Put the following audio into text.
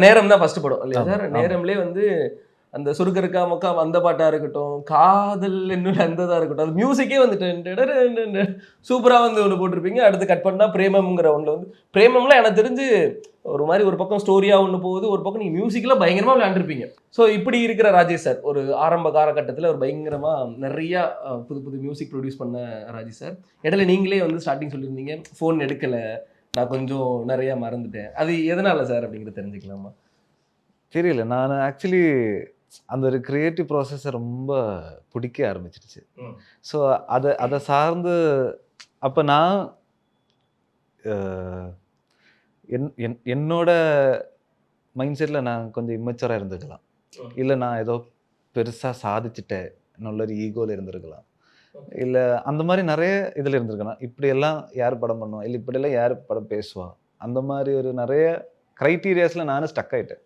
நேரம் தான் ஃபர்ஸ்ட் படம் இல்லையா ஆமா, சார்? ஆமா. நேரம்லயே வந்து அந்த சுருக்க இருக்கா முக்கா அந்த பாட்டா இருக்கட்டும், காதல் என்னும் அந்ததா இருக்கட்டும், அது மியூசிக்கே வந்துட்டு சூப்பரா வந்து ஒண்ணு போட்டிருப்பீங்க. அடுத்து கட் பண்ணா பிரேமம்ங்கிற ஒண்ணுல வந்து பிரேமம்லாம் எனக்கு தெரிஞ்சு ஒரு மாரி ஒரு பக்கம் ஸ்டோரியா ஒண்ணு போகுது. ஒரு பக்கம் நீங்க மியூசிக்ல பயங்கரமா விளையாண்டுருப்பீங்க. ஸோ இப்படி இருக்கிற ராஜேஷ் சார், ஒரு ஆரம்ப காலகட்டத்தில ஒரு பயங்கரமா நெறைய புது புது மியூசிக் ப்ரொடியூஸ் பண்ண ராஜேஷ் சார். இடையில நீங்களே வந்து ஸ்டார்ட்டிங் சொல்லியிருந்தீங்க, ஃபோன் எடுக்கல. நான் கொஞ்சம் நெறைய மறந்துட்டேன். அது எதனால சார் அப்படிங்கிறத தெரிஞ்சுக்கலாமா? தெரியல. நானு ஆக்சுவலி அந்த ஒரு கிரியேட்டிவ் ப்ராசஸ ரொம்ப புடிக்க ஆரம்பிச்சுருச்சு. ம். ஸோ அத அத சார்ந்து அப்ப நான் அ என் என் என்னோட மைண்ட் செட்ல நான் கொஞ்சம் இம்மச்சூரா இருந்திருக்கலாம். ம். இல்ல நான் ஏதோ பெருசா சாதிச்சுட்டேன். நல்ல ஒரு ஈகோல இருந்திருக்கலாம். ஓகே. இல்ல அந்த மாரி நெறைய இதுல இருந்திருக்கலாம். இப்படியெல்லாம் யார் படம் பண்ணுவா? இல்ல இப்படியெல்லாம் யார் படம் பேசுவா? அந்த மாரி ஒரு நெறைய கிரைட்டீரியாஸ்ல நானும் ஸ்டக் ஆயிட்டேன்.